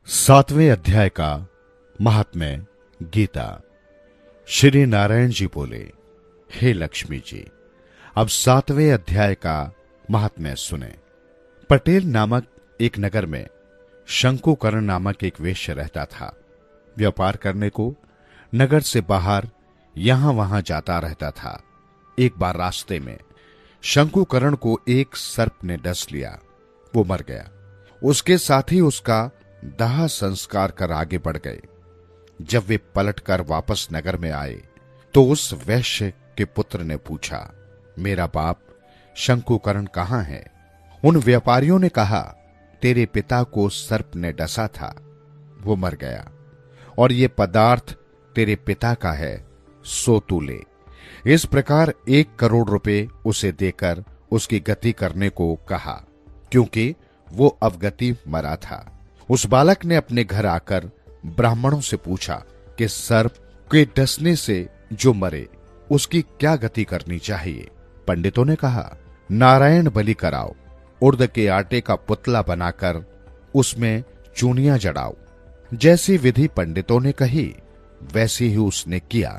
सातवें अध्याय का महात्म्य गीता। श्री नारायण जी बोले, हे लक्ष्मी जी, अब सातवें अध्याय का महात्म्य सुने। पटेल नामक एक नगर में शंकुकरण नामक एक वेश्य रहता था। व्यापार करने को नगर से बाहर यहां वहां जाता रहता था। एक बार रास्ते में शंकुकरण को एक सर्प ने डस लिया। वो मर गया। उसके साथ ही उसका दाह संस्कार कर आगे बढ़ गए। जब वे पलटकर वापस नगर में आए तो उस वैश्य के पुत्र ने पूछा, मेरा बाप शंकुकरण कहां है? उन व्यापारियों ने कहा, तेरे पिता को सर्प ने डसा था, वो मर गया और ये पदार्थ तेरे पिता का है, सो तू ले। इस प्रकार 1 करोड़ रुपए उसे देकर उसकी गति करने को कहा, क्योंकि वो अवगति मरा था। उस बालक ने अपने घर आकर ब्राह्मणों से पूछा कि सर्प के डसने से जो मरे उसकी क्या गति करनी चाहिए। पंडितों ने कहा, नारायण बलि कराओ, उड़द के आटे का पुतला बनाकर उसमें चूनियां जड़ाओ। जैसी विधि पंडितों ने कही वैसी ही उसने किया।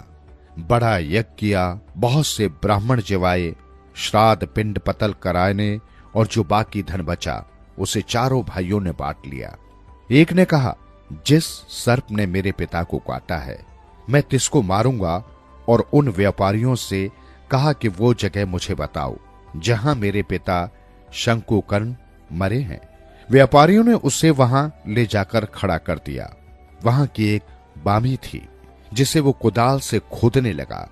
बड़ा यज्ञ किया, बहुत से ब्राह्मण जिवाए, श्राद्ध पिंड पतल कराने और जो बाकी धन बचा उसे चारों भाइयों ने बांट लिया। एक ने कहा, जिस सर्प ने मेरे पिता को काटा है मैं तिसको मारूंगा, और उन व्यापारियों से कहा कि वो जगह मुझे बताओ जहां मेरे पिता शंकुकर्ण मरे हैं। व्यापारियों ने उसे वहां ले जाकर खड़ा कर दिया। वहां की एक बामी थी जिसे वो कुदाल से खोदने लगा।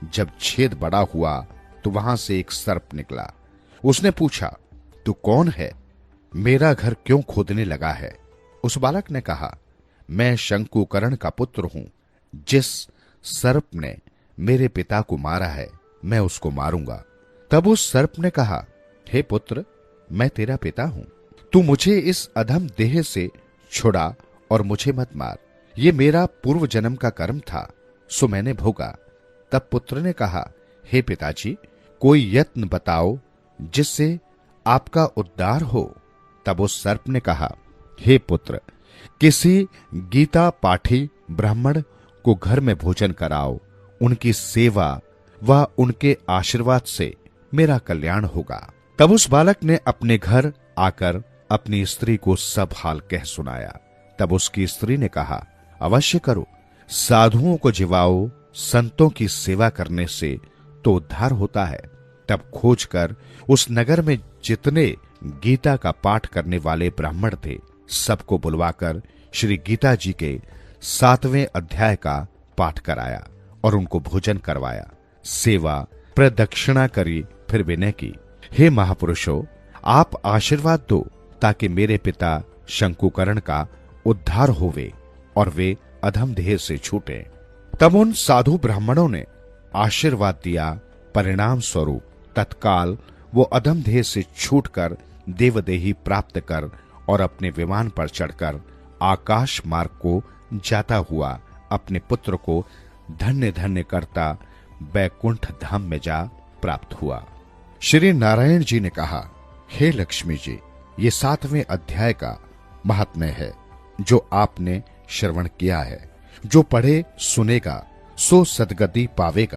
जब छेद बड़ा हुआ तो वहां से एक सर्प निकला। उसने पूछा, तू कौन है? मेरा घर क्यों खोदने लगा है? उस बालक ने कहा, मैं शंकुकर्ण का पुत्र हूं। जिस सर्प ने मेरे पिता को मारा है मैं उसको मारूंगा। तब उस सर्प ने कहा, हे पुत्र, मैं तेरा पिता हूं। तू मुझे इस अधम देह से छुड़ा और मुझे मत मार। ये मेरा पूर्व जन्म का कर्म था, सो मैंने भोगा। तब पुत्र ने कहा, हे पिताजी, कोई यत्न बताओ जिससे आपका उद्धार हो। तब उस सर्प ने कहा, हे पुत्र, किसी गीता पाठी ब्राह्मण को घर में भोजन कराओ। उनकी सेवा व उनके आशीर्वाद से मेरा कल्याण होगा। तब उस बालक ने अपने घर आकर अपनी स्त्री को सब हाल कह सुनाया। तब उसकी स्त्री ने कहा, अवश्य करो, साधुओं को जिवाओ, संतों की सेवा करने से तो उद्धार होता है। तब खोजकर उस नगर में जितने गीता का पाठ करने वाले ब्राह्मण थे सबको बुलवाकर श्री गीता जी के 7वें अध्याय का पाठ कराया और उनको भोजन करवाया। सेवा प्रदक्षिणा करी, फिर विनय की, हे महापुरुषों, आप आशीर्वाद दो ताकि मेरे पिता शंकुकर्ण का उद्धार होवे और वे अधम देह से छूटे। तब उन साधु ब्राह्मणों ने आशीर्वाद दिया। परिणाम स्वरूप तत्काल वो अधम देह से छूटकर देवदेही प्राप्त कर और अपने विमान पर चढ़कर आकाश मार्ग को जाता हुआ अपने पुत्र को धन्य धन्य करता बैकुंठ धाम में जा प्राप्त हुआ। श्री नारायण जी ने कहा, हे लक्ष्मी जी, ये 7वें अध्याय का महात्म्य है जो आपने श्रवण किया है। जो पढ़े सुनेगा सो सद्गति पावेगा।